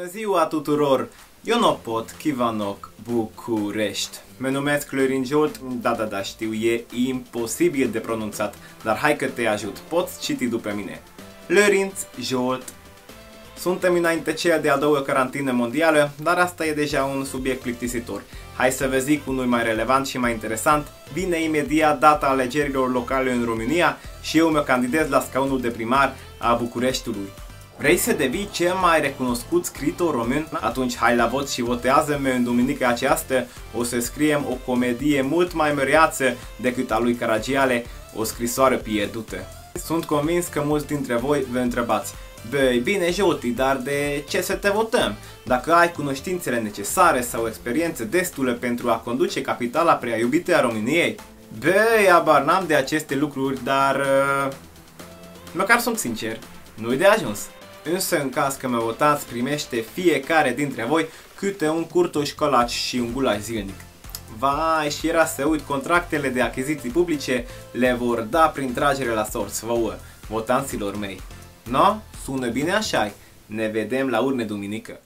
Bună ziua tuturor! Eu nu pot Chivanoc, București. Mă numesc Florin Jolt, da, știu, e imposibil de pronunțat, dar hai că te ajut, poți citi după mine. Florin Jolt. Suntem înainte cea de-a doua carantină mondială, dar asta e deja un subiect plictisitor. Hai să vă zic unul mai relevant și mai interesant. Vine imediat data alegerilor locale în România și eu mă candidez la scaunul de primar a Bucureștiului. Vrei să devii cel mai recunoscut scriitor român? Atunci hai la vot și votează-mă în duminica aceasta. O să scriem o comedie mult mai măreață decât a lui Caragiale, o scrisoare pierdută. Sunt convins că mulți dintre voi vă întrebați: băi, bine Jolti, dar de ce să te votăm? Dacă ai cunoștințele necesare sau experiențe destule pentru a conduce capitala prea iubită a României? Băi, abar n-am de aceste lucruri, dar măcar sunt sincer, nu-i de ajuns. Însă în caz că mă votați, primește fiecare dintre voi câte un curtoș colaci și un gulaj zilnic. Vai, și era să uit, contractele de achiziții publice le vor da prin tragere la sorți vouă, votanților mei. No? Sună bine așa-i? Ne vedem la urne duminică.